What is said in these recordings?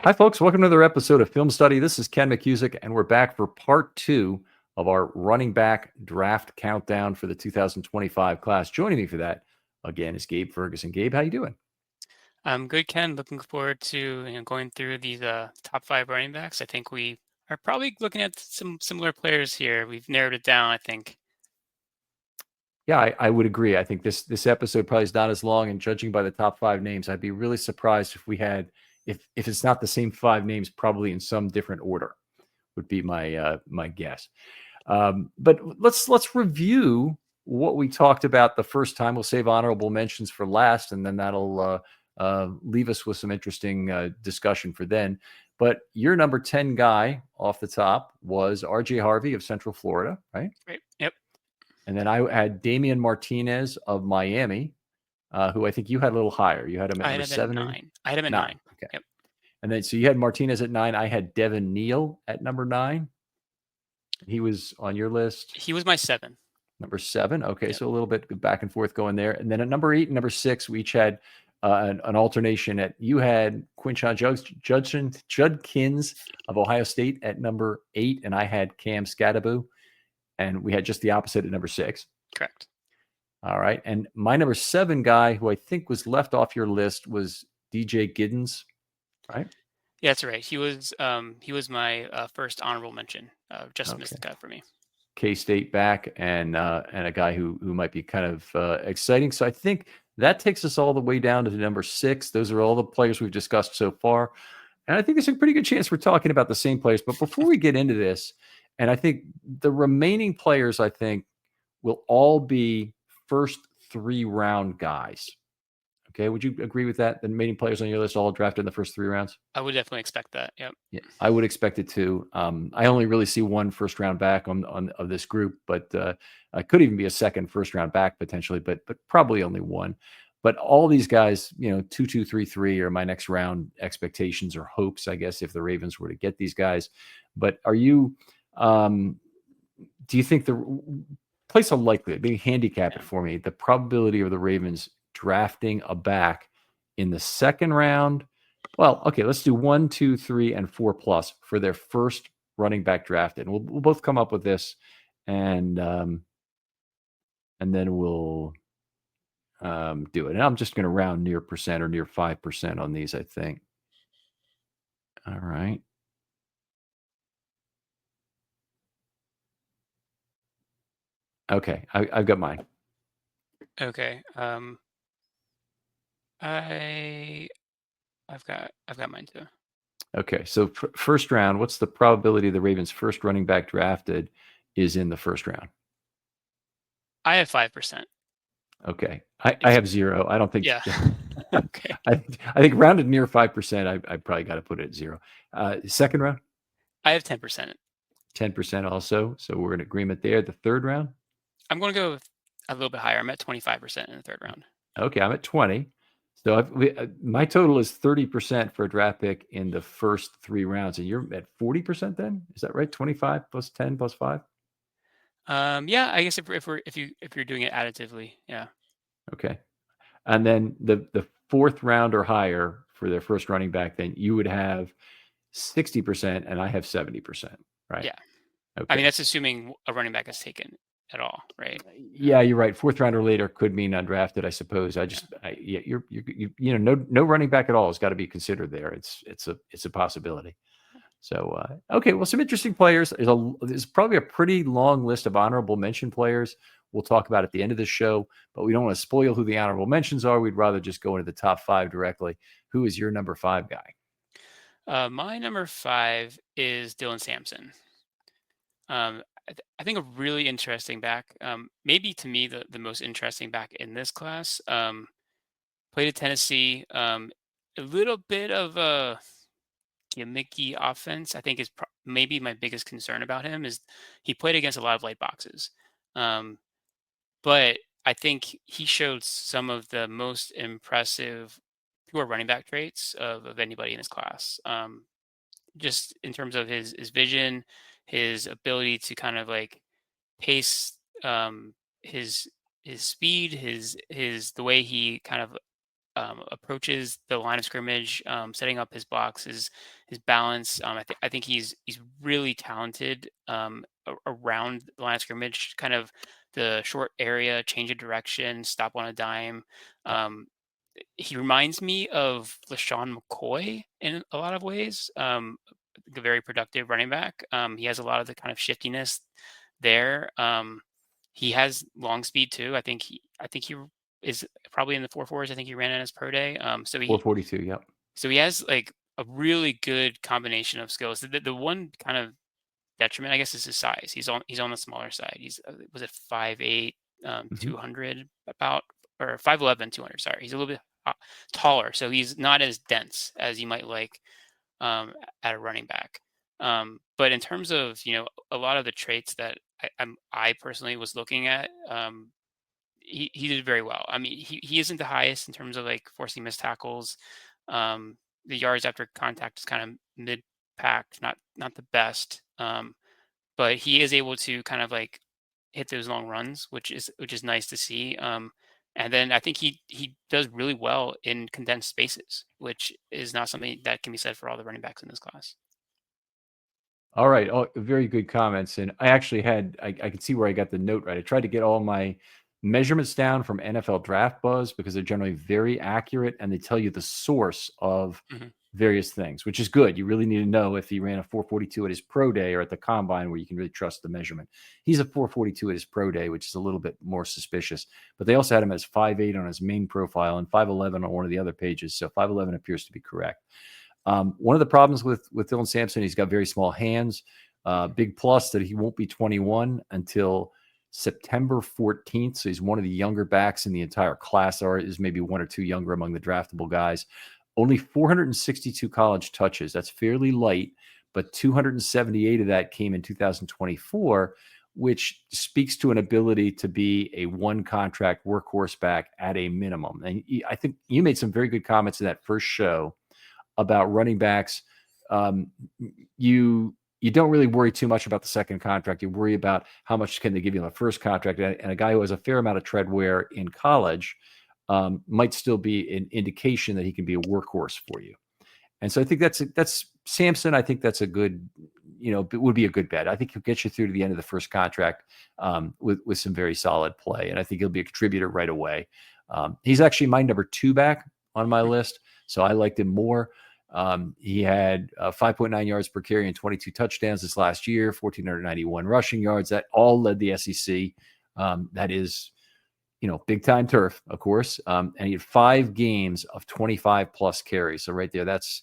Hi, folks. Welcome to another episode of Film Study. This is Ken McCusick, and we're back for part 2 of our running back draft countdown for the 2025 class. Joining me for that, again, is Gabe Ferguson. Gabe, how you doing? I'm good, Ken. Looking forward to going through these top five running backs. I think we are probably looking at some similar players here. We've narrowed it down, I think. Yeah, I would agree. I think this episode probably is not as long, and judging by the top 5 names, I'd be really surprised if we had if it's not the same 5 names, probably in some different order, would be my guess. But let's review what we talked about the first time. We'll save honorable mentions for last, and then that'll leave us with some interesting discussion for then. But your number 10 guy off the top was R.J. Harvey of Central Florida, right? Right. Yep. And then I had Damian Martinez of Miami, who I think you had a little higher. You had him at I had number him at 7, maybe? 9. I had him at 9. 9. Okay. Yep. And then so you had Martinez at 9. I had Devin Neal at number 9. He was on your list. He was my 7. Number 7. Okay, Yep. so a little bit back and forth going there. And then at number 8 and number 6, we each had an alternation. You had Quinshon Judkins of Ohio State at number 8, and I had Cam Scadaboo, and we had just the opposite at number 6. Correct. All right, and my number 7 guy, who I think was left off your list, was DJ Giddens, right? Yeah, that's right. He was my first honorable mention. Just missed Okay. the cut for me. K-State back and a guy who might be kind of exciting. So I think that takes us all the way down to number 6. Those are all the players we've discussed so far. And I think there's a pretty good chance we're talking about the same players. But before we get into this, and I think the remaining players, I think, will all be first 3-round guys. Okay, would you agree with that? The remaining players on your list all drafted in the first 3 rounds? I would definitely expect that. Yep. Yeah, I would expect it too. I only really see one first round back on of this group, but could even be a second first round back potentially, but probably only one. But all these guys, 2, 2, 3, 3 are my next round expectations or hopes, I guess, if the Ravens were to get these guys. But are you? Do you think place a likelihood? Maybe handicap it for me. The probability of the Ravens drafting a back in the second round. Well, okay, let's do 1, 2, 3, and 4 plus for their first running back drafted. And we'll both come up with this, and then we'll do it. And I'm just going to round near percent or near 5% on these, I think. All right. Okay, I've got mine. Okay. I've got mine too. Okay, so first round, what's the probability the Ravens' first running back drafted is in the first round? I have 5%. Okay, I have 0. I don't think. Yeah. Okay. I think rounded near 5%. I probably got to put it at 0. Second round, I have 10%. 10% also. So we're in agreement there. The third round, I'm going to go with a little bit higher. I'm at 25% in the third round. okay, I'm at 20. So my total is 30% for a draft pick in the first 3 rounds, and you're at 40%. Then is that right? 25 plus 10 plus 5. Yeah, I guess if you're doing it additively, yeah. Okay, and then the fourth round or higher for their first running back, then you would have 60%, and I have 70%. Right? Yeah. Okay. I mean, that's assuming a running back is taken at all, right? Yeah, you're right. Fourth round or later could mean undrafted, I suppose. No running back at all has got to be considered there. It's a possibility. So okay, well, some interesting players. There's probably a pretty long list of honorable mention players we'll talk about at the end of the show, but we don't want to spoil who the honorable mentions are. We'd rather just go into the top 5 directly. Who is your number 5 guy? My number 5 is Dylan Sampson. I think a really interesting back. Maybe to me the most interesting back in this class. Played at Tennessee. A little bit of a gimmicky offense. I think is maybe my biggest concern about him is he played against a lot of light boxes. But I think he showed some of the most impressive pure running back traits of anybody in his class. Just in terms of his vision, his ability to kind of like pace his speed, his the way he kind of approaches the line of scrimmage, setting up his blocks, his balance. I think he's really talented around the line of scrimmage, kind of the short area, change of direction, stop on a dime. Um, he reminds me of LaShawn McCoy in a lot of ways. A very productive running back. He has a lot of the kind of shiftiness there. He has long speed too. I think he is probably in the 4.4s. I think he ran in his pro day. 442. Yep. So he has like a really good combination of skills. The one kind of detriment, I guess, is his size. He's on the smaller side. He's was it 5'8", Hmm. 200 about, or 5'11", 200. Sorry, he's a little bit taller, so he's not as dense as you might like at a running back. But in terms of a lot of the traits that I personally was looking at, he did very well. I mean, he isn't the highest in terms of like forcing missed tackles. The yards after contact is kind of mid pack, not the best. But he is able to kind of like hit those long runs, which is nice to see. And then I think he does really well in condensed spaces, which is not something that can be said for all the running backs in this class. All right. Oh, very good comments. And I actually I could see where I got the note right. I tried to get all my measurements down from NFL Draft Buzz because they're generally very accurate and they tell you the source of Hmm. various things, which is good. You really need to know if he ran a 442 at his pro day or at the combine where you can really trust the measurement. He's a 442 at his pro day, which is a little bit more suspicious. But they also had him as 5'8" on his main profile and 5'11" on one of the other pages. So 5'11" appears to be correct. One of the problems with Dylan Sampson, he's got very small hands. Big plus that he won't be 21 until September 14th. So he's one of the younger backs in the entire class, or is maybe one or two younger among the draftable guys. Only 462 college touches. That's fairly light, but 278 of that came in 2024, which speaks to an ability to be a one contract workhorse back at a minimum. And I think you made some very good comments in that first show about running backs. Um, you don't really worry too much about the second contract. You worry about how much can they give you on the first contract. And a guy who has a fair amount of tread wear in college might still be an indication that he can be a workhorse for you. And so I think that's Sampson. I think that's a good, would be a good bet. I think he'll get you through to the end of the first contract with some very solid play. And I think he'll be a contributor right away. He's actually my number 2 back on my list. So I liked him more. He had 5.9 yards per carry and 22 touchdowns this last year, 1,491 rushing yards. That all led the SEC. That is, big time turf, of course. And he had 5 games of 25 plus carries. So right there, that's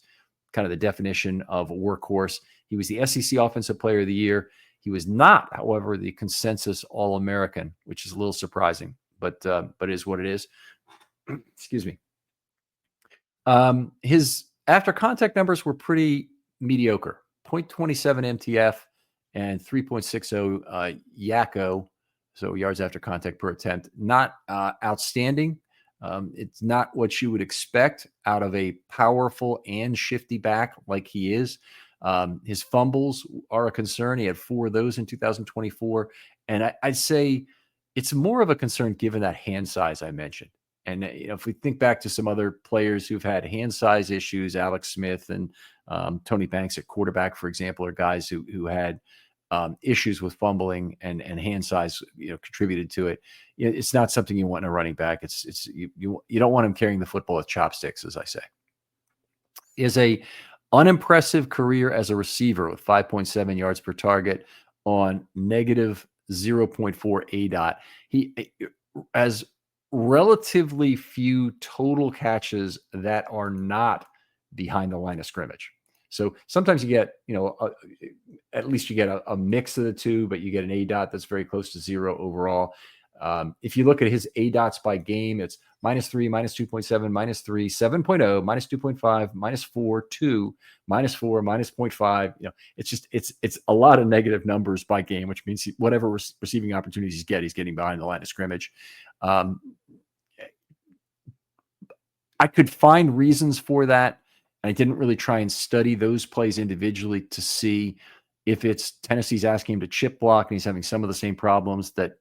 kind of the definition of a workhorse. He was the SEC Offensive Player of the Year. He was not, however, the consensus All-American, which is a little surprising, but it is what it is. Excuse me. His after contact numbers were pretty mediocre. 0.27 MTF and 3.60 YACO, so yards after contact per attempt. Not outstanding. It's not what you would expect out of a powerful and shifty back like he is. His fumbles are a concern. He had 4 of those in 2024. And I'd say it's more of a concern given that hand size I mentioned. And if we think back to some other players who've had hand size issues, Alex Smith and Tony Banks at quarterback, for example, are guys who had issues with fumbling and hand size, contributed to it. It's not something you want in a running back. It's you don't want him carrying the football with chopsticks, as I say. He has a unimpressive career as a receiver with 5.7 yards per target on negative 0.4 ADOT. He has relatively few total catches that are not behind the line of scrimmage. So sometimes you get, at least you get a mix of the two, but you get an ADOT that's very close to 0 overall. If you look at his ADOTs by game, it's -3, -2.7, -3, 7.0, -2.5, -4, 2, -4, -0.5. It's a lot of negative numbers by game, which means whatever receiving opportunities he's getting behind the line of scrimmage. I could find reasons for that. I didn't really try and study those plays individually to see if it's Tennessee's asking him to chip block and he's having some of the same problems that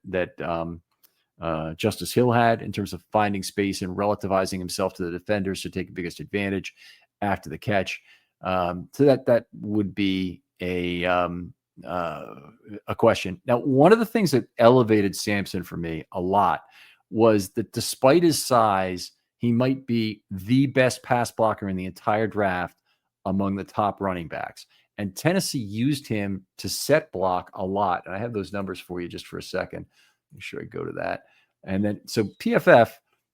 Justice Hill had in terms of finding space and relativizing himself to the defenders to take the biggest advantage after the catch. So that would be a question. Now, one of the things that elevated Sampson for me a lot was that despite his size, he might be the best pass blocker in the entire draft among the top running backs. And Tennessee used him to set block a lot. And I have those numbers for you just for a second. Make sure I go to that. And then, so PFF,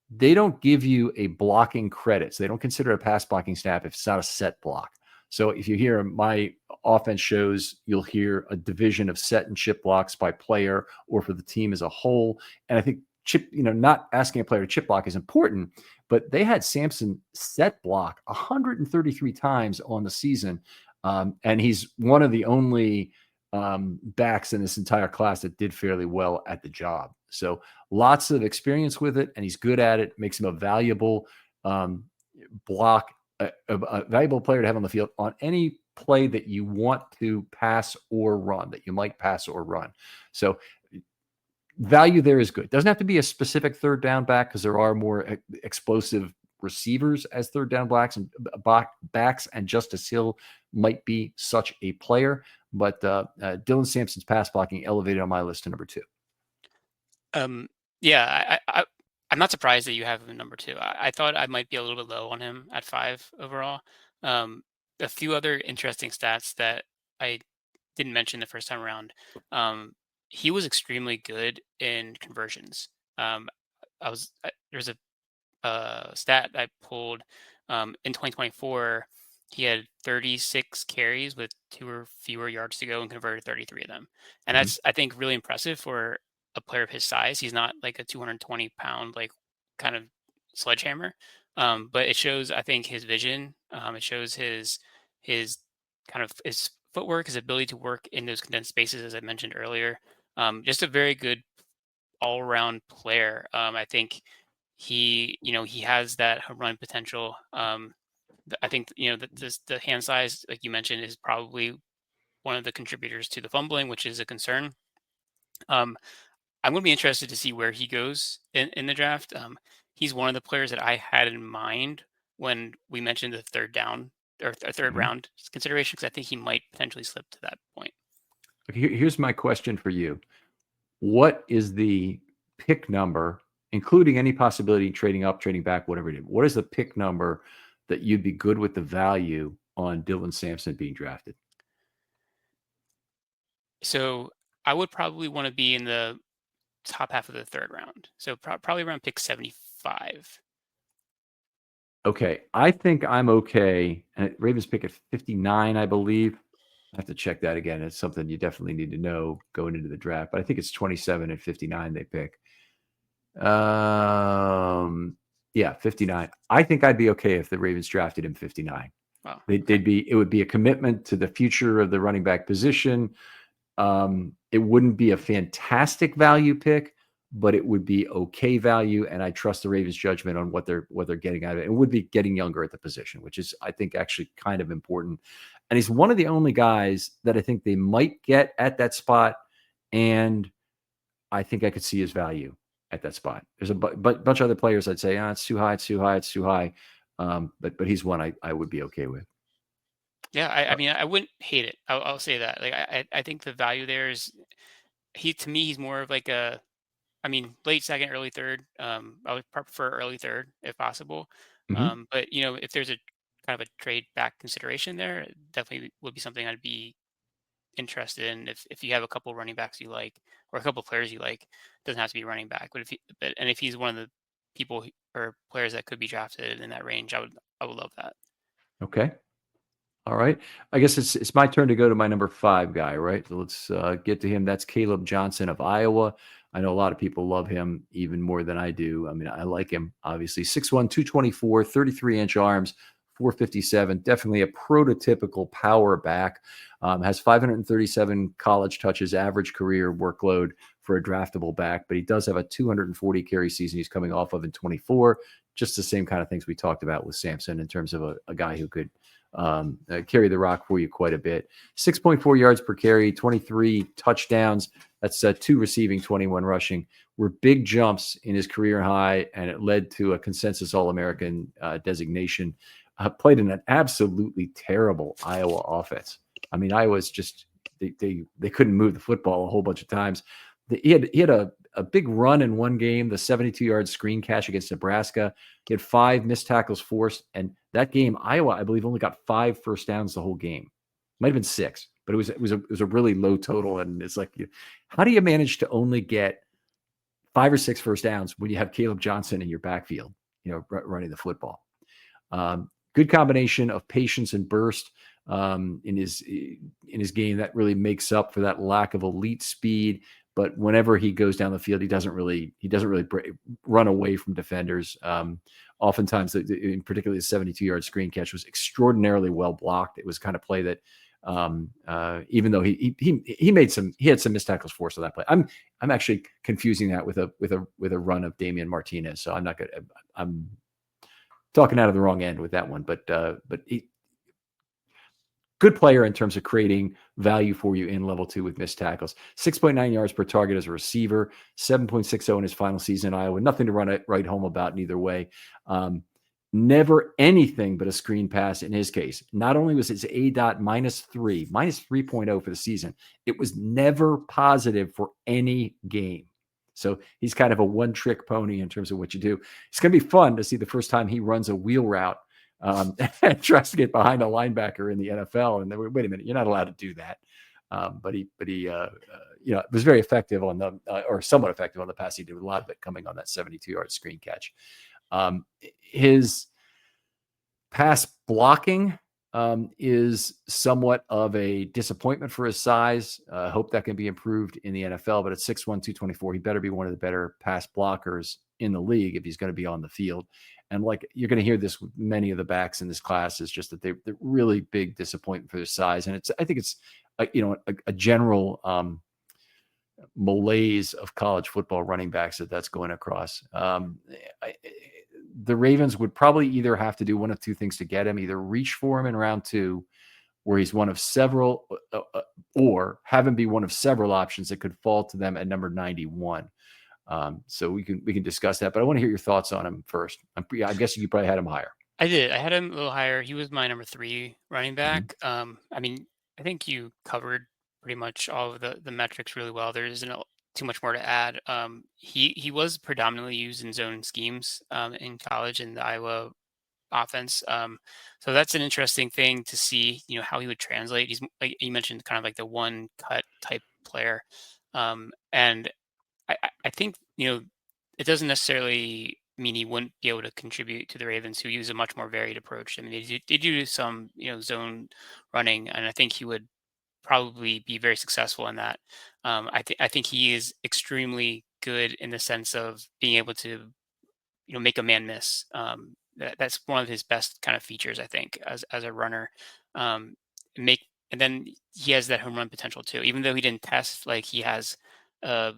they don't give you a blocking credit. So they don't consider a pass blocking snap if it's not a set block. So if you hear my offense shows, you'll hear a division of set and chip blocks by player or for the team as a whole. And I think chip, not asking a player to chip block is important, but they had Sampson set block 133 times on the season. And he's one of the only backs in this entire class that did fairly well at the job. So lots of experience with it, and he's good at it. Makes him a valuable block, a valuable player to have on the field on any play that you want to pass or run, that you might pass or run. So value there is good. Doesn't have to be a specific third down back because there are more explosive receivers as third down backs, and Justice Hill might be such a player. But Dylan Sampson's pass blocking elevated on my list to number 2. Yeah, I'm not surprised that you have him at number 2. I thought I might be a little bit low on him at 5 overall. A few other interesting stats that I didn't mention the first time around. He was extremely good in conversions. There's a stat I pulled in 2024. He had 36 carries with 2 or fewer yards to go and converted 33 of them. And that's, I think, really impressive for a player of his size. He's not like a 220-pound, like, kind of sledgehammer. But it shows, I think, his vision. It shows his kind of his footwork, his ability to work in those condensed spaces, as I mentioned earlier. Just a very good all-around player. I think he has that home run potential. I think, the hand size, like you mentioned, is probably one of the contributors to the fumbling, which is a concern. I'm going to be interested to see where he goes in the draft. He's one of the players that I had in mind when we mentioned the third down or third round consideration, because I think he might potentially slip to that point. Okay, here's my question for you. What is the pick number, including any possibility trading up, trading back, whatever it is? What is the pick number that you'd be good with the value on Dylan Sampson being drafted? So I would probably want to be in the top half of the third round. So probably around pick 75. Okay, I think I'm okay. And Ravens pick at 59, I believe. I have to check that again. It's something you definitely need to know going into the draft. But I think it's 27 and 59 they pick. Yeah, 59. I think I'd be okay if the Ravens drafted him 59. Wow. It would be a commitment to the future of the running back position. It wouldn't be a fantastic value pick, but it would be okay value. And I trust the Ravens' judgment on what they're getting out of it. It would be getting younger at the position, which is, I think, actually kind of important. And he's one of the only guys that I think they might get at that spot. And I think I could see his value at that spot. There's a bunch of other players I'd say, it's too high, it's too high, it's too high. But he's one I would be okay with. Yeah, I mean, I wouldn't hate it. I'll say that. Like, I think the value there is, to me, he's more of like late second, early third. I would prefer early third if possible. But if there's a kind of a trade back consideration there, it definitely would be something I'd be interested in. If you have a couple running backs you like, or a couple players you like, it doesn't have to be running back. But if he's one of the people or players that could be drafted in that range, I would love that. Okay. All right. I guess it's my turn to go to my number 5 guy, right? So let's get to him. That's Caleb Johnson of Iowa. I know a lot of people love him even more than I do. I mean, I like him, obviously. 6'1", 224, 33-inch arms, 457. Definitely a prototypical power back. Has 537 college touches, average career workload for a draftable back, but he does have a 240 carry season he's coming off of in 24. Just the same kind of things we talked about with Sampson in terms of a guy who could carry the rock for you quite a bit. 6.4 yards per carry, 23 touchdowns. That's 2 receiving, 21 rushing, were big jumps in his career high, and it led to a consensus All-American designation. Played in an absolutely terrible Iowa offense. I mean, Iowa's just they couldn't move the football a whole bunch of times. He had a big run in one game, the 72-yard screen catch against Nebraska. He had 5 missed tackles forced, and that game, Iowa, I believe, only got 5 first downs the whole game. Might have been 6, but it was a really low total. And it's like, how do you manage to only get 5 or 6 first downs when you have Caleb Johnson in your backfield, running the football? Good combination of patience and burst in his game that really makes up for that lack of elite speed. But whenever he goes down the field, he doesn't really run away from defenders. Oftentimes, particularly the 72-yard screen catch was extraordinarily well blocked. It was kind of play that, even though he had some missed tackles forced on that play. I'm actually confusing that with a run of Damian Martinez. So I'm talking out of the wrong end with that one. But good player in terms of creating value for you in level 2 with missed tackles. 6.9 yards per target as a receiver, 7.60 in his final season in Iowa. Nothing to write home about in either way. Never anything but a screen pass in his case. Not only was his ADOT -3.0 for the season, it was never positive for any game. So he's kind of a one-trick pony in terms of what you do. It's going to be fun to see the first time he runs a wheel route and tries to get behind a linebacker in the NFL. And then, wait a minute, you're not allowed to do that. But he was very effective on or somewhat effective on the pass. He did a lot of it coming on that 72-yard screen catch. His pass blocking is somewhat of a disappointment for his size. Hope that can be improved in the NFL, but at 6'1", 224, he better be one of the better pass blockers in the league if he's going to be on the field. And like you're going to hear this with many of the backs in this class, is just that they're really big disappointment for their size. And I think it's a general malaise of college football running backs that's going across. The Ravens would probably either have to do one of 2 things to get him: either reach for him in round 2, where he's one of several, or have him be one of several options that could fall to them at number 91. So we can discuss that, but I want to hear your thoughts on him first. I'm guessing you probably had him higher. I did. I had him a little higher. He was my number 3 running back. I mean, I think you covered pretty much all of the metrics really well. There isn't too much more to add. He was predominantly used in zone schemes in college in the Iowa offense. So that's an interesting thing to see, how he would translate. He's, like you mentioned, kind of like the one cut type player. And I think, it doesn't necessarily mean he wouldn't be able to contribute to the Ravens, who use a much more varied approach. I mean, they do some, zone running, and I think he would probably be very successful in that. I think he is extremely good in the sense of being able to, make a man miss. That's one of his best kind of features, I think, as a runner. Make and then he has that home run potential too. Even though he didn't test, like he has a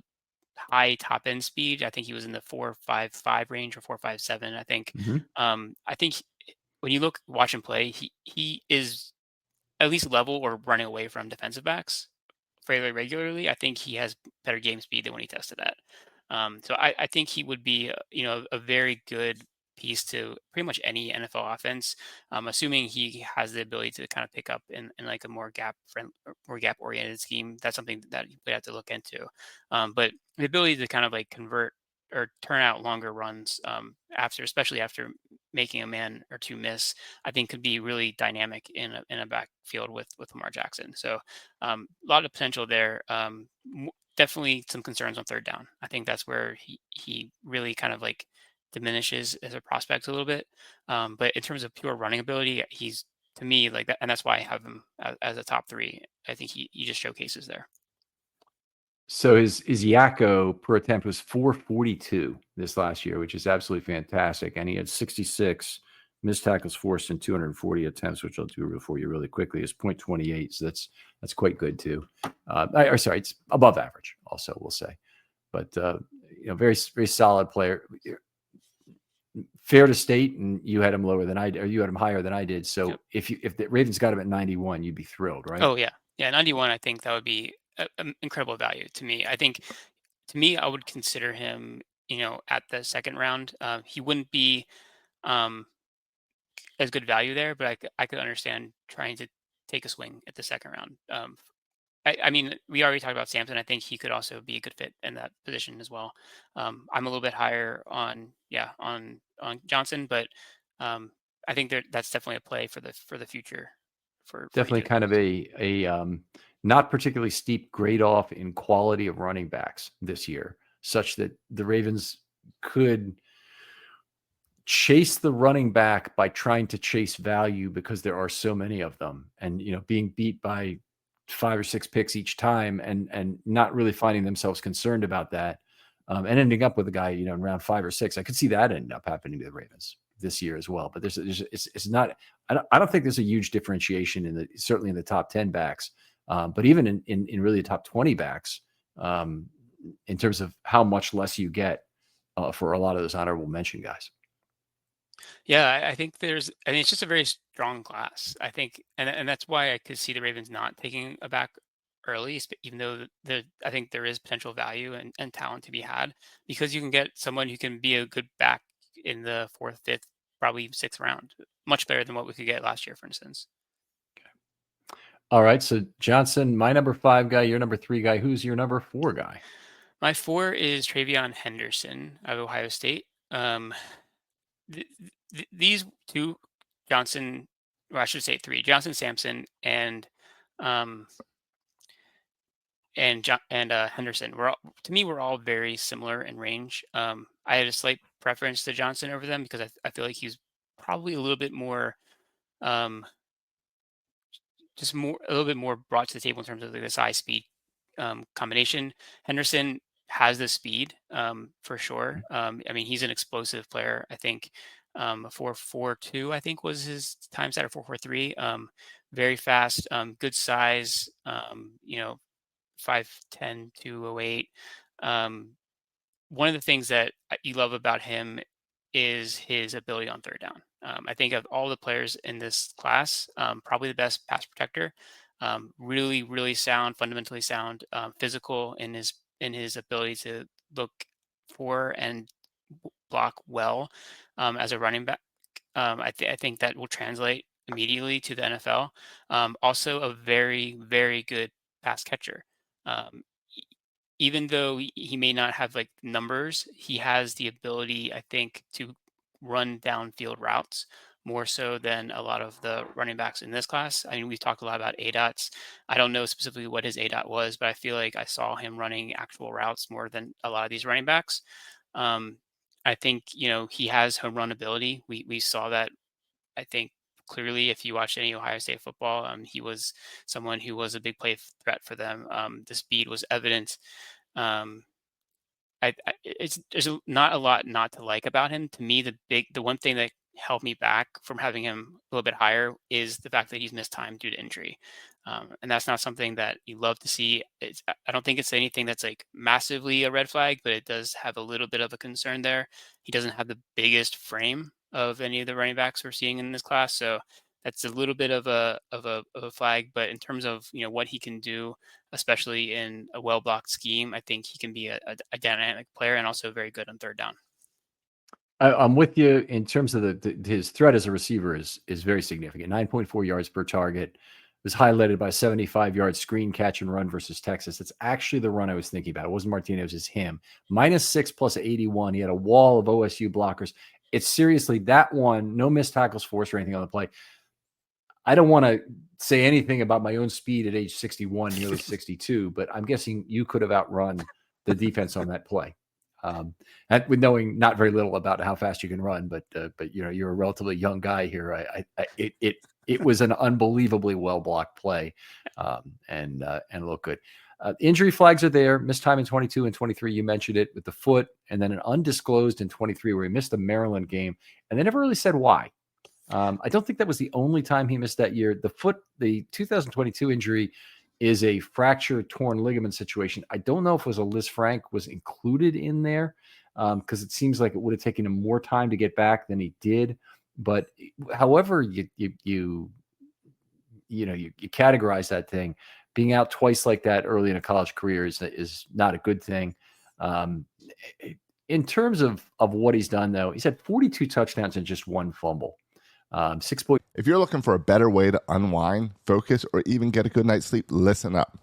high top end speed. I think he was in the 4.55 range or 4.57. I think. I think when you watch him play, he is at least level or running away from defensive backs fairly regularly. I think he has better game speed than when he tested that. So I think he would be, a very good piece to pretty much any NFL offense, assuming he has the ability to kind of pick up in like a more gap oriented scheme. That's something that we have to look into. But the ability to kind of like convert or turn out longer runs especially after making a man or 2 miss, I think could be really dynamic in a backfield with Lamar Jackson. So a lot of potential there. Definitely some concerns on 3rd down. I think that's where he really kind of like diminishes as a prospect a little bit. But in terms of pure running ability, he's, to me, like that, and that's why I have him as a top 3. I think he just showcases there. So his Yakko per attempt was 442 this last year, which is absolutely fantastic. And he had 66 missed tackles forced in 240 attempts, which I'll do for you really quickly. Is 0.28, so that's quite good too. Sorry, it's above average. Also, we'll say, but very very solid player. Fair to state, and you had him lower than I did, or you had him higher than I did. So Yep. if the Ravens got him at 91, you'd be thrilled, right? Oh yeah, 91. I think that would be incredible value to me. I think to me, I would consider him, at the second round. He wouldn't be um, as good value there, but I could understand trying to take a swing at the second round. I mean, we already talked about Sampson. I think he could also be a good fit in that position as well. I'm a little bit higher on, on Johnson, but um, I think that's definitely a play for the future for each Definitely of the kind of teams. a not particularly steep grade off in quality of running backs this year, such that the Ravens could chase the running back by trying to chase value because there are so many of them, and being beat by 5 or 6 picks each time, and not really finding themselves concerned about that, and ending up with a guy in round 5 or 6. I could see that end up happening to the Ravens this year as well. But it's not. I don't think there's a huge differentiation certainly in the top 10 backs, but even in really the top 20 backs, in terms of how much less you get for a lot of those honorable mention guys. Yeah, I think I mean, it's just a very strong class. I think, and that's why I could see the Ravens not taking a back early, even though I think there is potential value and talent to be had, because you can get someone who can be a good back in the fourth, fifth, probably even sixth round, much better than what we could get last year, for instance. All right. So Johnson, my number 5 guy, your number 3 guy. Who's your number 4 guy? My 4 is Travion Henderson of Ohio State. These two, Johnson, or I should say three, Johnson, Sampson, um, Henderson. To me, we're all very similar in range. I had a slight preference to Johnson over them because I feel like he's probably a little bit more, um, a little bit more brought to the table in terms of the size speed combination. Henderson has the speed for sure. I mean, he's an explosive player. I think 4.42, I think was his time stat, or 4.43. Very fast, good size. 5'10", 208. One of the things that you love about him is his ability on third down. I think of all the players in this class, probably the best pass protector. Really, really sound, fundamentally sound, physical in his ability to look for and block well as a running back. I think that will translate immediately to the NFL. Also, a very, very good pass catcher. E- Even though he may not have like numbers, he has the ability, I think, to run downfield routes more so than a lot of the running backs in this class. I mean, we've talked a lot about ADOTs. I don't know specifically what his ADOT was, but I feel like I saw him running actual routes more than a lot of these running backs. Um, I think he has home run ability. We saw that, I think, clearly if you watch any Ohio State football. He was someone who was a big play threat for them. The speed was evident. Um, there's not a lot not to like about him. To me, the one thing that held me back from having him a little bit higher is the fact that he's missed time due to injury, and that's not something that you love to see. I don't think it's anything that's like massively a red flag, but it does have a little bit of a concern there. He doesn't have the biggest frame of any of the running backs we're seeing in this class, so that's a little bit of a flag. But in terms of what he can do, especially in a well blocked scheme, I think he can be a dynamic player and also very good on third down. I'm with you in terms of his threat as a receiver is very significant. 9.4 yards per target. It was highlighted by a 75-yard screen catch and run versus Texas. It's actually the run I was thinking about. It wasn't Martinez, it's him. -6 plus 81. He had a wall of OSU blockers. It's seriously that one. No missed tackles forced or anything on the play. I don't want to say anything about my own speed at age 61, nearly 62, but I'm guessing you could have outrun the defense on that play. And with knowing not very little about how fast you can run, but you're a relatively young guy here. It was an unbelievably well blocked play, and looked good. Injury flags are there. Missed time in 22 and 23. You mentioned it with the foot, and then an undisclosed in 23 where he missed the Maryland game, and they never really said why. I don't think that was the only time he missed that year. The 2022 injury is a fracture torn ligament situation. I don't know if it was a Lisfranc was included in there because it seems like it would have taken him more time to get back than he did. But however you categorize that thing, being out twice like that early in a college career is not a good thing. In terms of what he's done, though, he's had 42 touchdowns and just one fumble. 6 points. If you're looking for a better way to unwind, focus, or even get a good night's sleep, listen up.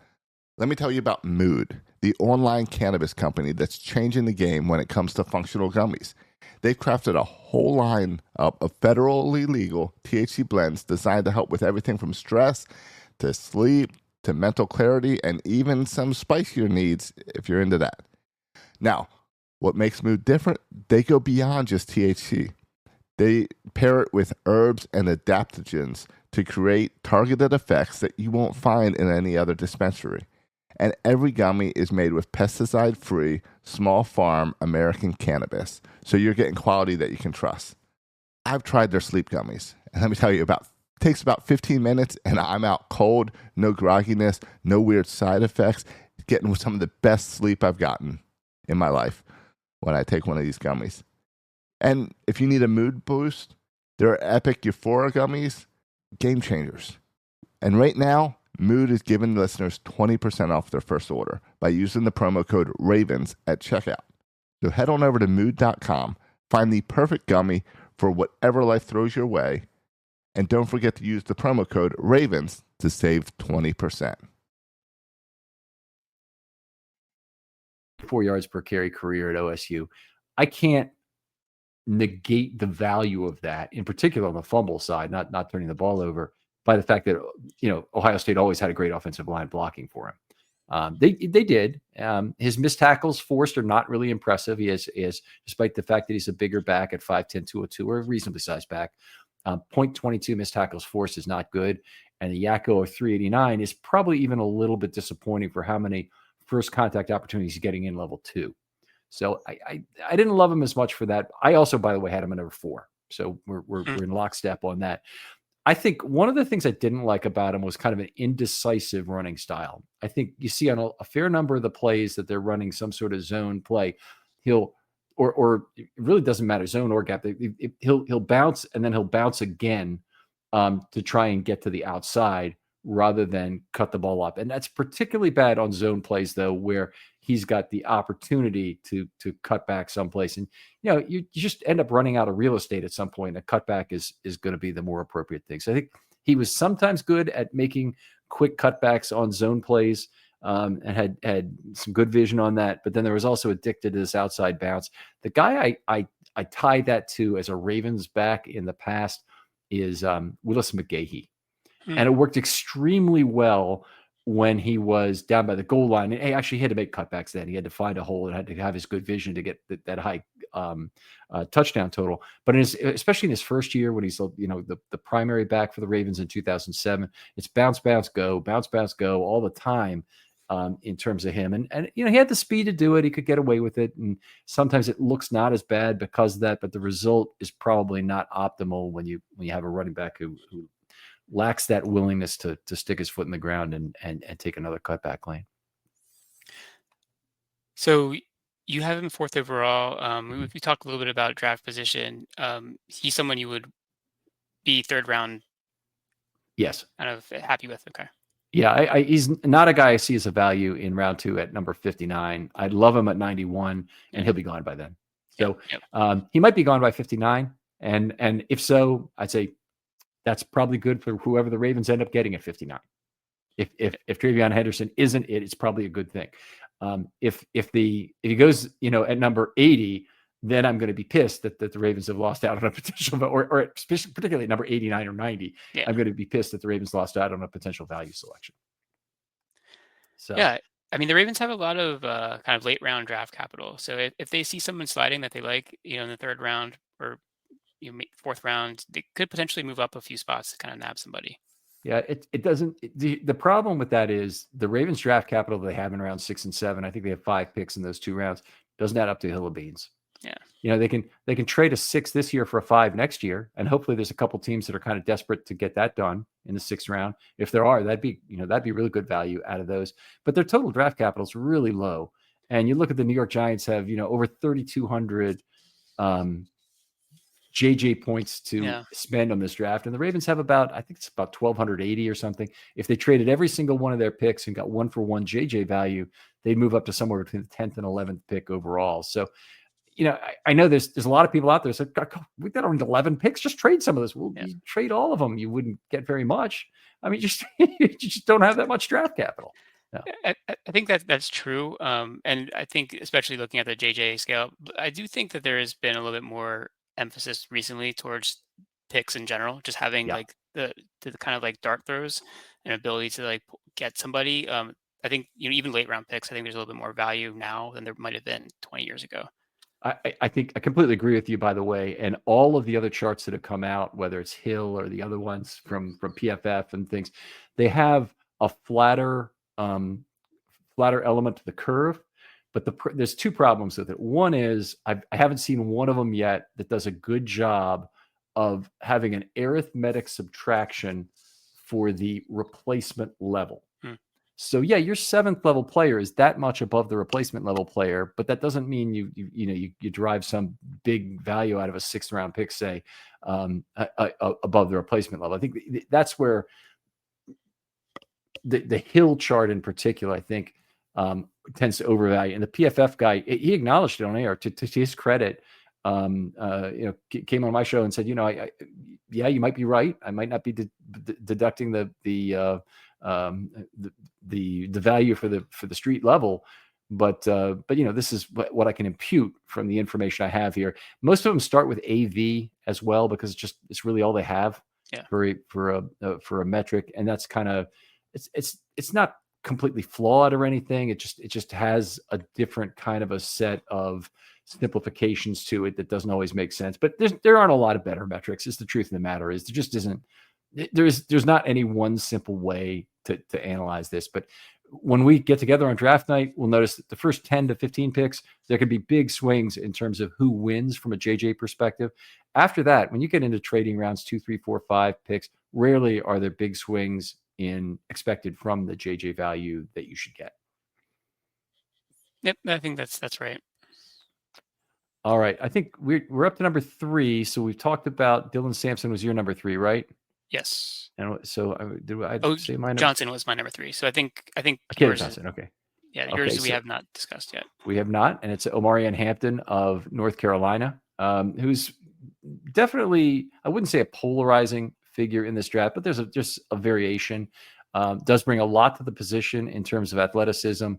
Let me tell you about Mood, the online cannabis company that's changing the game when it comes to functional gummies. They've crafted a whole line of federally legal THC blends designed to help with everything from stress to sleep to mental clarity and even some spicier needs if you're into that. Now, what makes Mood different? They go beyond just THC. They pair it with herbs and adaptogens to create targeted effects that you won't find in any other dispensary. And every gummy is made with pesticide-free, small farm American cannabis, so you're getting quality that you can trust. I've tried their sleep gummies, and let me tell you, it takes about 15 minutes, and I'm out cold, no grogginess, no weird side effects, getting some of the best sleep I've gotten in my life when I take one of these gummies. And if you need a mood boost, there are Epic Euphoria gummies, game changers. And right now, Mood is giving listeners 20% off their first order by using the promo code RAVENS at checkout. So head on over to mood.com, find the perfect gummy for whatever life throws your way, and don't forget to use the promo code RAVENS to save 20%. 4 yards per carry career at OSU. I can't negate the value of that, in particular on the fumble side, not turning the ball over, by the fact that, Ohio State always had a great offensive line blocking for him. They did. His missed tackles forced are not really impressive. He is, despite the fact that he's a bigger back at 5'10", 202, or a reasonably sized back. 0.22 missed tackles forced is not good. And the Yakko of 389 is probably even a little bit disappointing for how many first contact opportunities he's getting in level 2. So I didn't love him as much for that. I also, by the way, had him at number 4. So we're in lockstep on that. I think one of the things I didn't like about him was kind of an indecisive running style. I think you see on a fair number of the plays that they're running some sort of zone play. He'll, or it really doesn't matter, zone or gap. He'll bounce and then he'll bounce again to try and get to the outside rather than cut the ball up. And that's particularly bad on zone plays, though, where he's got the opportunity to cut back someplace. And, you just end up running out of real estate at some point. A cutback is going to be the more appropriate thing. So I think he was sometimes good at making quick cutbacks on zone plays and had some good vision on that. But then there was also addicted to this outside bounce. The guy I tied that to as a Ravens back in the past is Willis McGahee. And it worked extremely well when he was down by the goal line. And he actually had to make cutbacks then. He had to find a hole and had to have his good vision to get that high touchdown total. But especially in his first year when he's the primary back for the Ravens in 2007, it's bounce, go all the time in terms of him. And he had the speed to do it. He could get away with it. And sometimes it looks not as bad because of that, but the result is probably not optimal when you have a running back who lacks that willingness to stick his foot in the ground and take another cutback lane. So you have him 4th overall. We talked a little bit about draft position. He's someone you would be 3rd round. Yes. Kind of happy with. Okay. Yeah, he's not a guy I see as a value in round 2 at number 59. I'd love him at 91, and he'll be gone by then. So he might be gone by 59, and if so, I'd say that's probably good for whoever the Ravens end up getting at 59. If Travion Henderson isn't it's probably a good thing. If he goes, at number 80, then I'm going to be pissed that the Ravens have lost out on a potential, or particularly at number 89 or 90. Yeah. I'm going to be pissed that the Ravens lost out on a potential value selection. So yeah, I mean, the Ravens have a lot of kind of late round draft capital. So if they see someone sliding that they like, in the 3rd round or 4th round, they could potentially move up a few spots to kind of nab somebody. Yeah, it doesn't. The problem with that is the Ravens draft capital they have in round 6 and 7. I think they have 5 picks in those 2 rounds. Doesn't add up to a hill of beans. Yeah, they can trade a 6 this year for a 5 next year, and hopefully there's a couple teams that are kind of desperate to get that done in the 6th round. If there are, that'd be really good value out of those. But their total draft capital is really low, and you look at the New York Giants have over 3,200 JJ points to Yeah. spend on this draft. And the Ravens have about, I think it's about 1,280 or something. If they traded every single one of their picks and got 1-for-1 JJ value, they'd move up to somewhere between the 10th and 11th pick overall. So, I know there's a lot of people out there that say, we've got only 11 picks. Just trade some of this. Well, you trade all of them. You wouldn't get very much. I mean, you just don't have that much draft capital. No. I think that's true. And I think, especially looking at the JJ scale, I do think that there has been a little bit more emphasis recently towards picks in general, just having like the kind of like dart throws and ability to like get somebody. I think, even late round picks, I think there's a little bit more value now than there might have been 20 years ago. I think I completely agree with you, by the way. And all of the other charts that have come out, whether it's Hill or the other ones from PFF and things, they have a flatter element to the curve. But there's two problems with it. One is I haven't seen one of them yet that does a good job of having an arithmetic subtraction for the replacement level. So yeah, your 7th level player is that much above the replacement level player, but that doesn't mean you derive some big value out of a 6th round pick, say, above the replacement level. I think that's where the Hill chart in particular, I think, tends to overvalue. And the PFF guy, he acknowledged it on air to his credit. Came on my show and said, you might be right. I might not be deducting the value for the street level, but this is what I can impute from the information I have here. Most of them start with AV as well, because it's really all they have for a metric, and that's kind of it's not completely flawed or anything. It just has a different kind of a set of simplifications to it that doesn't always make sense. But there aren't a lot of better metrics. Is the truth of the matter is there just isn't. There's not any one simple way to analyze this. But when we get together on draft night, we'll notice that the first 10 to 15 picks, there could be big swings in terms of who wins from a JJ perspective. After that, when you get into trading rounds 2, 3, 4, 5 picks, rarely are there big swings in expected from the JJ value that you should get. Yep, I think that's right. All right, I think we're up to number 3. So we've talked about Dylan Sampson was your number 3, right? Yes. And so I say my Johnson was my number 3. So I think yours Johnson. Okay. Yeah, yours we have not discussed yet. We have not, and it's Omarion Hampton of North Carolina, who's definitely, I wouldn't say a polarizing figure in this draft, but there's just a variation. Does bring a lot to the position in terms of athleticism.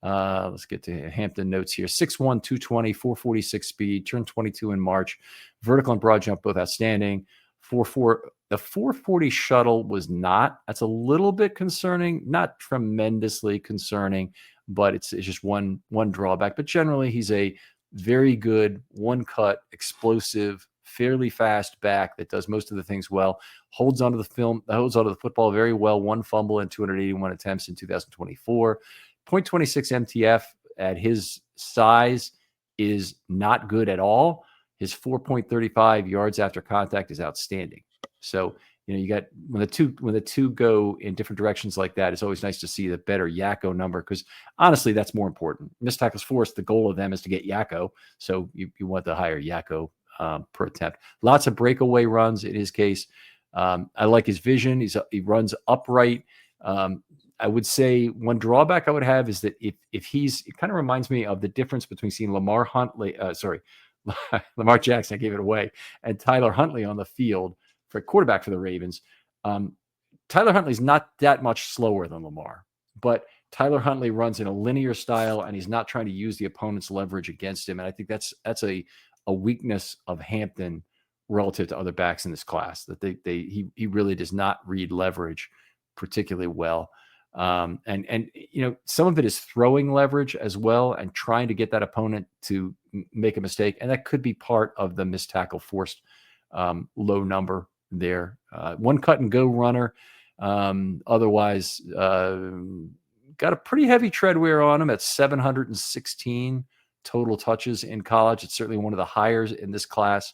Let's get to Hampton notes here. 6'1", 220, 446 speed, turned 22 in March. Vertical and broad jump, both outstanding. 4.4. The 440 shuttle was not. That's a little bit concerning, not tremendously concerning, but it's just one drawback. But generally, he's a very good one-cut, explosive, fairly fast back that does most of the things well. Holds onto the football very well. 1 fumble and 281 attempts in 2024. 0.26 MTF at his size is not good at all. His 4.35 yards after contact is outstanding. So, you got when the two go in different directions like that, it's always nice to see the better Yakko number, because honestly, that's more important. Missed tackles forced, the goal of them is to get Yakko. So you want the higher Yakko per attempt. Lots of breakaway runs in his case. I like his vision. He runs upright. I would say one drawback I would have is that it kind of reminds me of the difference between seeing Lamar Jackson, I gave it away, and Tyler Huntley on the field for quarterback for the Ravens. Tyler Huntley's not that much slower than Lamar, but Tyler Huntley runs in a linear style, and he's not trying to use the opponent's leverage against him. And I think that's a weakness of Hampton relative to other backs in this class, that he really does not read leverage particularly well. And some of it is throwing leverage as well and trying to get that opponent to make a mistake. And that could be part of the missed tackle forced low number there. One cut and go runner. Otherwise, got a pretty heavy tread wear on him at 716 total touches in college. It's certainly one of the higher in this class.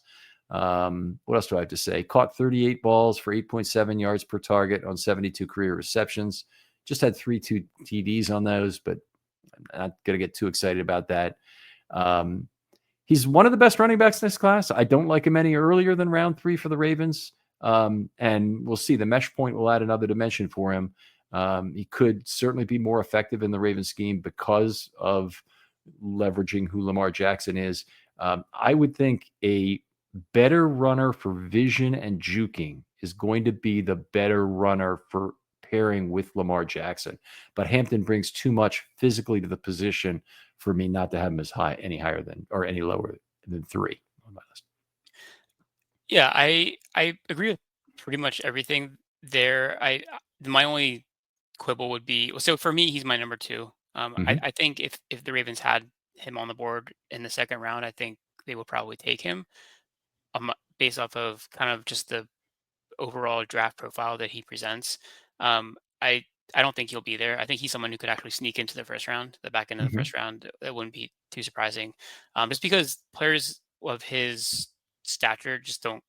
What else do I have to say? Caught 38 balls for 8.7 yards per target on 72 career receptions. Just had 3 TDs on those, but I'm not going to get too excited about that. He's one of the best running backs in this class. I don't like him any earlier than round 3 for the Ravens. And we'll see. The mesh point will add another dimension for him. He could certainly be more effective in the Ravens scheme because of leveraging who Lamar Jackson is. I would think a better runner for vision and juking is going to be the better runner for pairing with Lamar Jackson. But Hampton brings too much physically to the position for me not to have him as high, any higher than, or any lower than 3 on my list. Yeah, I agree with pretty much everything there. My only quibble would be, so for me, he's my number 2. Mhm. I think if the Ravens had him on the board in the second round, I think they would probably take him, based off of kind of just the overall draft profile that he presents. Um, I I don't think he'll be there. I think he's someone who could actually sneak into the first round, the back end of the Mhm. first round. That wouldn't be too surprising, just because players of his stature just don't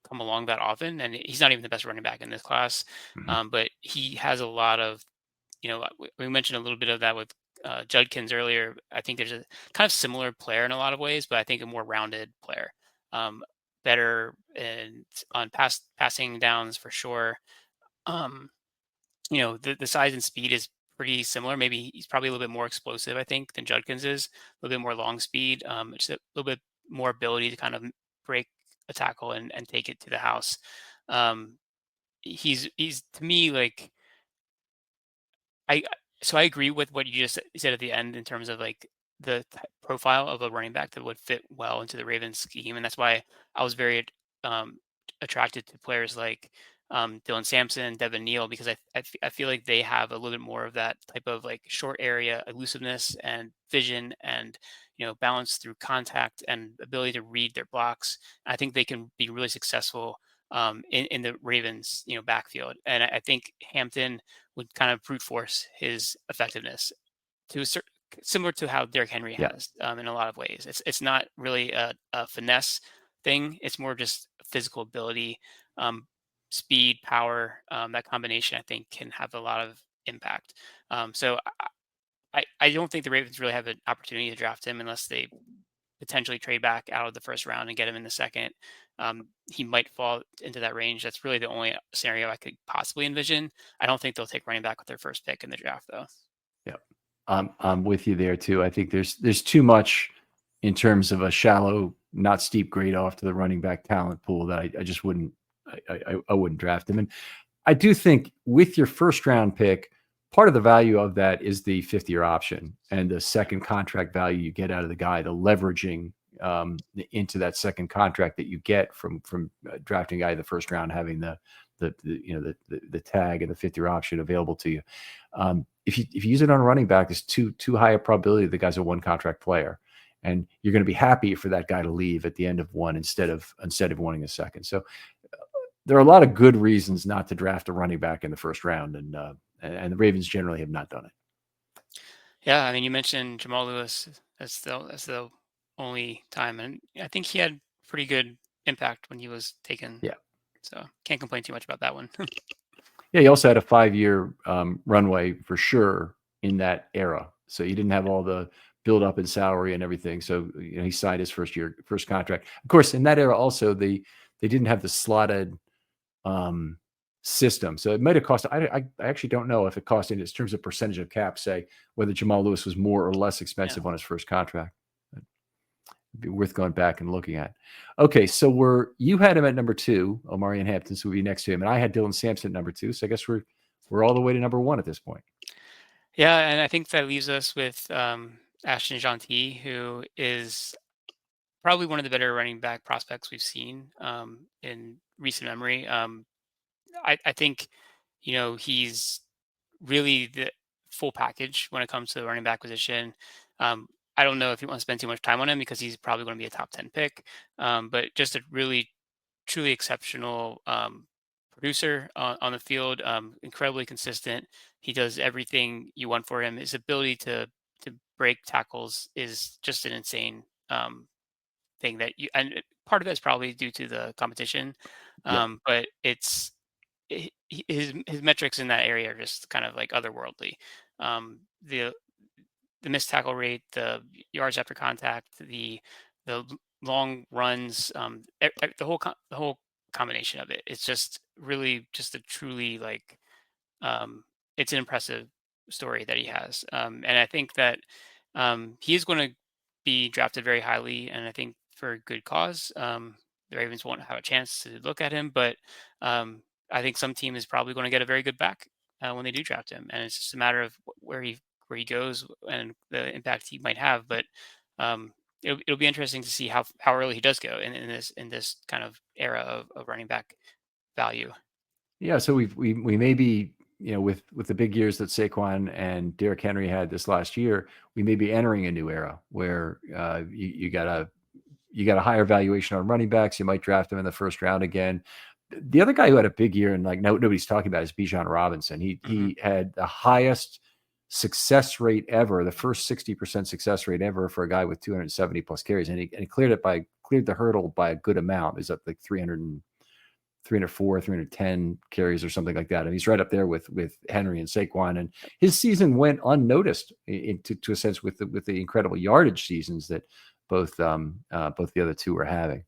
come along that often, and he's not even the best running back in this class. Mhm. But he has a lot of, we mentioned a little bit of that with Judkins earlier. I think there's a kind of similar player in a lot of ways, but I think a more rounded player, um, better and on passing downs for sure. Um, the size and speed is pretty similar. Maybe he's probably a little bit more explosive, I think, than Judkins is. A little bit more long speed, just a little bit more ability to kind of break a tackle and take it to the house. Um, he's to me like I so I agree with what you just said at the end in terms of like the profile of a running back that would fit well into the Ravens scheme, and that's why I was very um, attracted to players like Dylan Sampson, Devin Neal, because I feel like they have a little bit more of that type of like short area elusiveness and vision, and balance through contact and ability to read their blocks. I think they can be really successful in the Ravens backfield, and I think Hampton would kind of brute force his effectiveness to a similar to how Derrick Henry Yeah. has in a lot of ways. It's not really a finesse thing. It's more just physical ability, um, speed, power. That combination, I think, can have a lot of impact. So I don't think the Ravens really have an opportunity to draft him unless they potentially trade back out of the first round and get him in the second. He might fall into that range. That's really the only scenario I could possibly envision. I don't think they'll take running back with their first pick in the draft, though. Yeah. I'm with you there too. I think there's too much in terms of a shallow, not steep grade off to the running back talent pool that I just wouldn't I wouldn't draft him. And I do think with your first round pick, part of the value of that is the 5th-year option and the second contract value you get out of the guy, the leveraging into that second contract that you get from drafting a guy in the first round, having the tag and the 5th-year option available to you. If you use it on a running back, it's too high a probability the guy's a one contract player, and you're going to be happy for that guy to leave at the end of one instead of wanting a second. So there are a lot of good reasons not to draft a running back in the first round, and the Ravens generally have not done it. Yeah, I mean, you mentioned Jamal Lewis as the only time, and I think he had pretty good impact when he was taken. Yeah. So can't complain too much about that one. Yeah, he also had a 5-year runway for sure in that era. So he didn't have all the build up in salary and everything. So he signed his first contract. Of course, in that era also they didn't have the slotted system. So it might have cost. I actually don't know if it cost in terms of percentage of cap. Say whether Jamal Lewis was more or less expensive on his first contract. It'd be worth going back and looking at. Okay, so you had him at number 2, Omarion Hampton, so we'd be next to him, and I had Dylan Sampson at number 2. So I guess we're all the way to number 1 at this point. Yeah, and I think that leaves us with Ashton Gentil, who is probably one of the better running back prospects we've seen in recent memory. I think, he's really the full package when it comes to the running back position. Um, I don't know if you want to spend too much time on him because he's probably going to be a top 10 pick, but just a really, truly exceptional producer on the field, incredibly consistent. He does everything you want for him. His ability to break tackles is just an insane thing and part of that is probably due to the competition, Yep. but his metrics in that area are just kind of like otherworldly. The missed tackle rate, the yards after contact, the the long runs, the whole combination of it. It's just really just a truly like it's an impressive story that he has, and I think that he is going to be drafted very highly, and I think for good cause. The Ravens won't have a chance to look at him, but I think some team is probably going to get a very good back when they do draft him, and it's just a matter of where he goes and the impact he might have. But um, it'll be interesting to see how early he does go in this kind of era of running back value. Yeah, so we may be, with the big years that Saquon and Derrick Henry had this last year, we may be entering a new era where you got a higher valuation on running backs. You might draft them in the first round again. The other guy who had a big year and like nobody's talking about is Bijan Robinson. He had the highest success rate ever, the first 60% success rate ever for a guy with 270 plus carries, and he cleared the hurdle by a good amount. He's up like 304, 310 carries or something like that. And he's right up there with Henry and Saquon. And his season went unnoticed to a sense with the incredible yardage seasons that both the other two were having.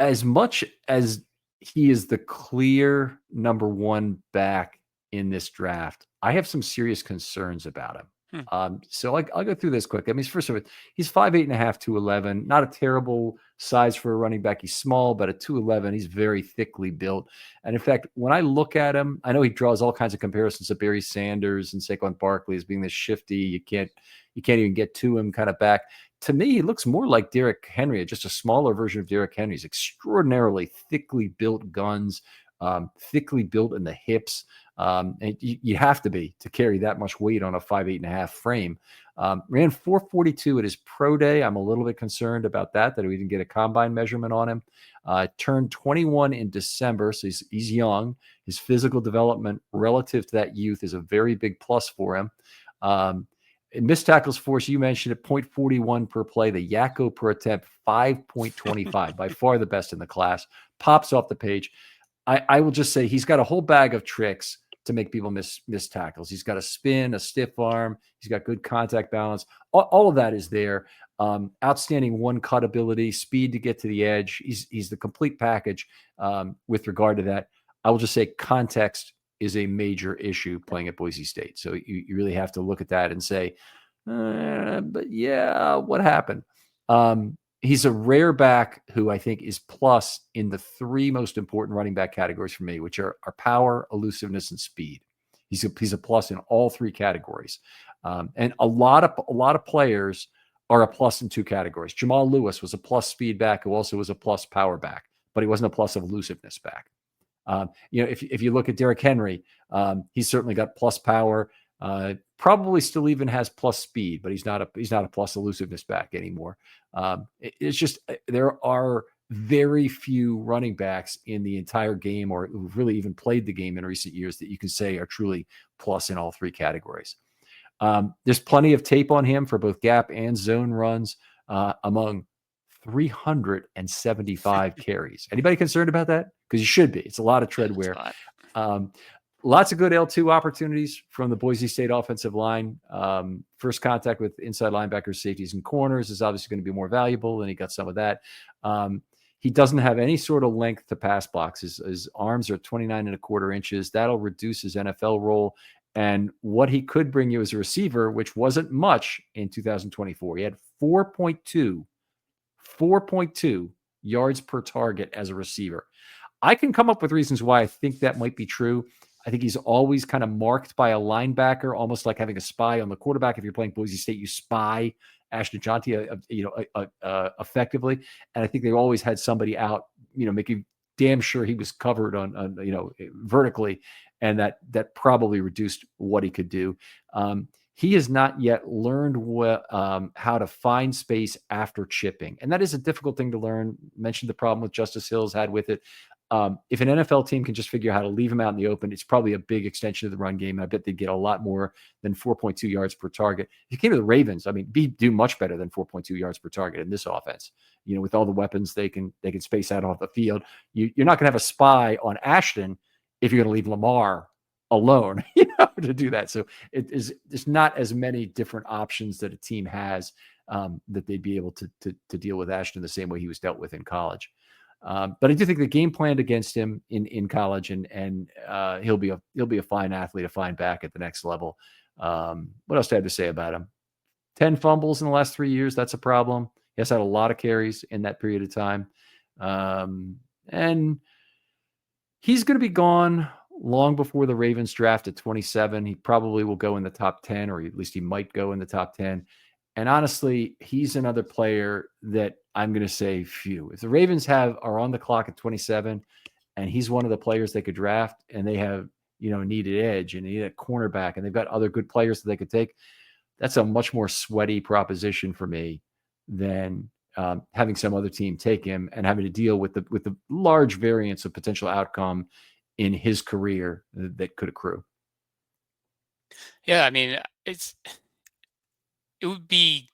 As much as he is the clear number one back in this draft, I have some serious concerns about him. So I'll go through this quick. I mean, first of all, he's 5'8.5", 211, not a terrible size for a running back. He's small, but at 211, he's very thickly built. And in fact, when I look at him, I know he draws all kinds of comparisons to Barry Sanders and Saquon Barkley as being this shifty, you can't even get to him kind of back. To me, he looks more like Derrick Henry, just a smaller version of Derrick Henry. He's extraordinarily thickly built guns, thickly built in the hips. And you have to be to carry that much weight on a 5'8.5" frame. Ran 442 at his pro day. I'm a little bit concerned about that we didn't get a combine measurement on him. Turned 21 in December, so he's young. His physical development relative to that youth is a very big plus for him. In missed tackles force, you mentioned it, 0.41 per play. The Yakko per attempt, 5.25, by far the best in the class. Pops off the page. I will just say he's got a whole bag of tricks to make people miss tackles. He's got a spin, a stiff arm. He's got good contact balance. All of that is there. Outstanding one-cut ability, speed to get to the edge. He's the complete package with regard to that. I will just say context is a major issue playing at Boise State. So you really have to look at that and say, but yeah, what happened? He's a rare back who I think is plus in the three most important running back categories for me, which are power, elusiveness, and speed. He's a plus in all three categories. And a lot of players are a plus in two categories. Jamal Lewis was a plus speed back who also was a plus power back, but he wasn't a plus of elusiveness back. If you look at Derrick Henry, he's certainly got plus power. Probably still even has plus speed, but he's not a plus elusiveness back anymore. It's just there are very few running backs in the entire game or who've really even played the game in recent years that you can say are truly plus in all three categories. There's plenty of tape on him for both gap and zone runs among 375 carries. Anybody concerned about that? Because you should be. It's a lot of tread wear. Lots of good L2 opportunities from the Boise State offensive line. First contact with inside linebackers, safeties, and corners is obviously going to be more valuable, and he got some of that. He doesn't have any sort of length to pass blocks. His arms are 29.25 inches. That'll reduce his NFL role. And what he could bring you as a receiver, which wasn't much in 2024, he had 4.2 yards per target as a receiver. I can come up with reasons why I think that might be true. I think he's always kind of marked by a linebacker, almost like having a spy on the quarterback. If you're playing Boise State, you spy Ashton Jonty, effectively. And I think they always had somebody out, making damn sure he was covered on vertically, and that probably reduced what he could do. He has not yet learned how to find space after chipping. And that is a difficult thing to learn. Mentioned the problem with Justice Hill's had with it. If an NFL team can just figure out how to leave him out in the open, it's probably a big extension of the run game. I bet they'd get a lot more than 4.2 yards per target. If you came to the Ravens, I mean, do much better than 4.2 yards per target in this offense. With all the weapons they can space out off the field. You're not going to have a spy on Ashton if you're going to leave Lamar alone, to do that. So there's not as many different options that a team has that they'd be able to deal with Ashton the same way he was dealt with in college. But I do think the game planned against him in college, and he'll be a fine athlete, a fine back at the next level. What else do I have to say about him? 10 fumbles in the last 3 years. That's a problem. He has had a lot of carries in that period of time. And he's going to be gone long before the Ravens draft at 27. He probably will go in the top 10, or at least he might go in the top 10. And honestly, he's another player that I'm going to say, phew, if the Ravens are on the clock at 27 and he's one of the players they could draft, and they have, needed edge and need a cornerback, and they've got other good players that they could take, that's a much more sweaty proposition for me than having some other team take him and having to deal with the large variance of potential outcome in his career that could accrue. Yeah, I mean, it would be.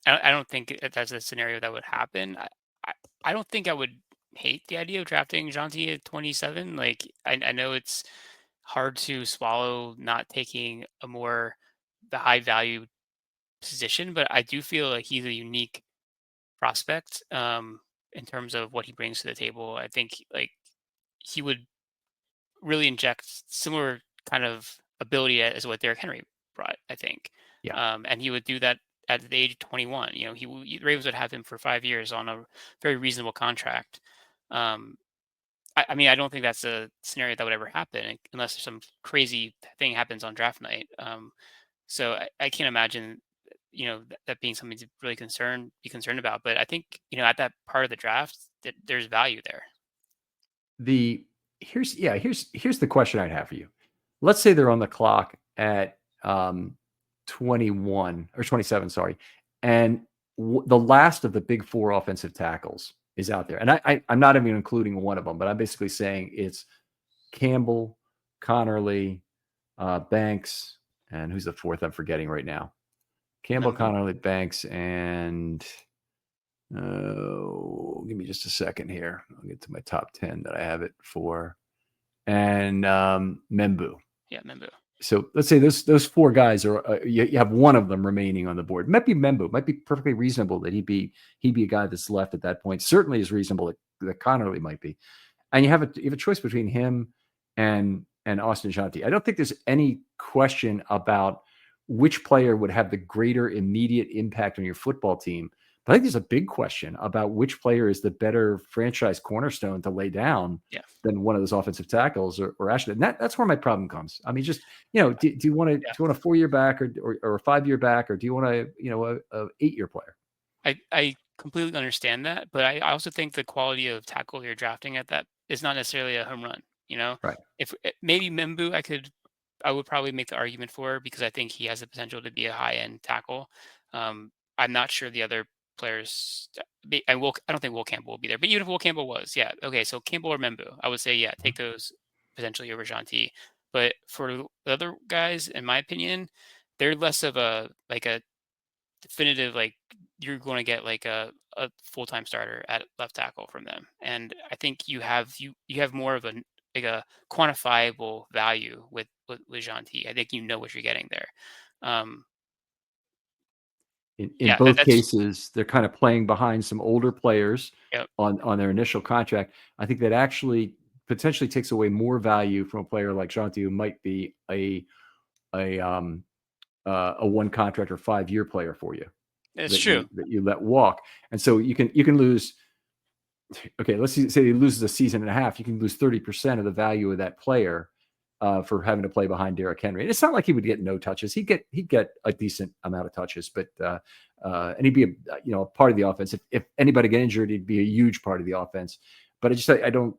I don't think that's a scenario that would happen. I don't think I would hate the idea of drafting Jonty at 27. Like, I know it's hard to swallow not taking the high value position, but I do feel like he's a unique prospect in terms of what he brings to the table. I think like he would really inject similar kind of ability as what Derrick Henry brought, I think. Yeah. And he would do that at the age of 21. The Ravens would have him for 5 years on a very reasonable contract. I mean, I don't think that's a scenario that would ever happen unless some crazy thing happens on draft night. So I can't imagine, that being something to really be concerned about. But I think, at that part of the draft, that there's value there. Here's the question I'd have for you. Let's say they're on the clock at 21 or 27, sorry, and the last of the big four offensive tackles is out there, and I'm not even including one of them, but I'm basically saying it's Campbell, Connerly, Banks, and who's the fourth I'm forgetting right now? Campbell, Connerly, Banks, and give me just a second here. I'll get to my top 10 that I have it for. And Membu. Yeah, Membu. So let's say those four guys are you have one of them remaining on the board. Might be Membu. Might be perfectly reasonable that he'd be a guy that's left at that point. Certainly is reasonable that Connerly might be. And you have a choice between him and Austin Jonty. I don't think there's any question about which player would have the greater immediate impact on your football team. But I think there's a big question about which player is the better franchise cornerstone to lay down than one of those offensive tackles or Ashton. And that's where my problem comes. I mean, just, do you want a 4-year back or a 5-year back, or do you want a 8-year player? I completely understand that, but I also think the quality of tackle you're drafting at that is not necessarily a home run. Right. If maybe Membu, I would probably make the argument for, because I think he has the potential to be a high-end tackle. I'm not sure the other players. I don't think Will Campbell will be there, but even if Will Campbell was, okay, so Campbell or Membu, I would say take those potentially over Jonty. But for the other guys, in my opinion, they're less of a definitive, like, you're going to get like a full-time starter at left tackle from them. And I think you have more of a quantifiable value with Jonty. I think what you're getting there. In both cases, they're kind of playing behind some older players on their initial contract. I think that actually potentially takes away more value from a player like Jonty, who might be a 1 contract or 5-year player for you. That's true. That you let walk. And so you can lose. Okay, let's say he loses a season and a half. You can lose 30% of the value of that player for having to play behind Derrick Henry. And it's not like he would get no touches. He'd get a decent amount of touches, but and he'd be a part of the offense. If anybody get injured, he'd be a huge part of the offense. But I don't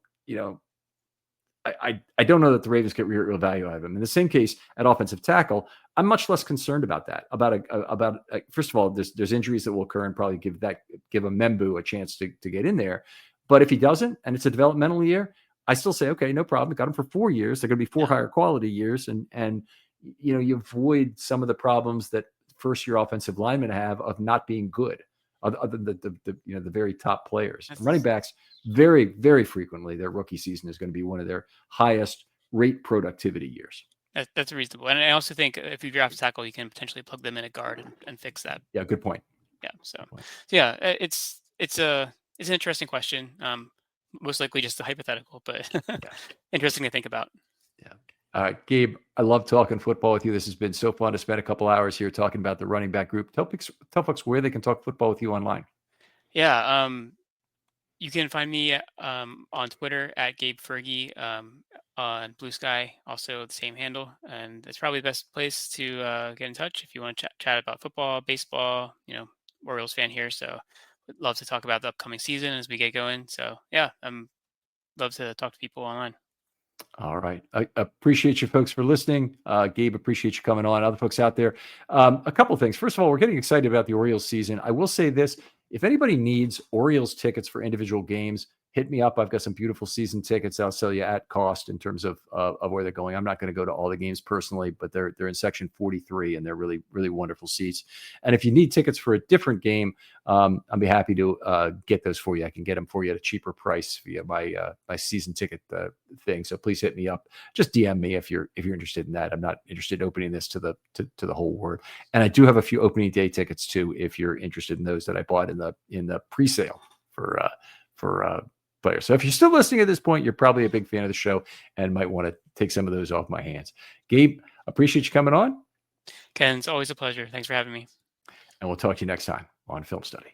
I don't know that the Ravens get real value out of him. In the same case at offensive tackle, I'm much less concerned about that. About first of all, there's injuries that will occur and probably give a Membu a chance to get in there. But if he doesn't, and it's a developmental year, I still say, okay, no problem. Got him for 4 years. They're going to be 4 higher quality years. And you avoid some of the problems that first year offensive linemen have of not being good, other than the very top players. Running backs, very, very frequently, their rookie season is going to be one of their highest rate productivity years. That's reasonable. And I also think if you draft a tackle, you can potentially plug them in a guard and fix that. Yeah, good point. Yeah. So, Good point. yeah, it's an interesting question. Most likely just a hypothetical, but interesting to think about. Yeah. Gabe, I love talking football with you. This has been so fun to spend a couple hours here talking about the running back group. Tell folks where they can talk football with you online. Yeah. You can find me on Twitter at Gabe Fergie, on Blue Sky, also the same handle. And it's probably the best place to get in touch if you want to chat about football, baseball. Orioles fan here, so would love to talk about the upcoming season as we get going. So yeah, I'm love to talk to people online. All right. I appreciate you folks for listening. Gabe, appreciate you coming on. Other folks out there. A couple of things. First of all, we're getting excited about the Orioles season. I will say this. If anybody needs Orioles tickets for individual games, hit me up. I've got some beautiful season tickets I'll sell you at cost in terms of where they're going. I'm not going to go to all the games personally, but they're in section 43 and they're really, really wonderful seats. And if you need tickets for a different game, I'll be happy to get those for you. I can get them for you at a cheaper price via my season ticket thing. So please hit me up. Just DM me if you're interested in that. I'm not interested in opening this to the whole world. And I do have a few opening day tickets too, if you're interested in those that I bought in the pre-sale for players. So if you're still listening at this point, you're probably a big fan of the show and might want to take some of those off my hands. Gabe, appreciate you coming on. Ken, it's always a pleasure. Thanks for having me. And we'll talk to you next time on Film Study.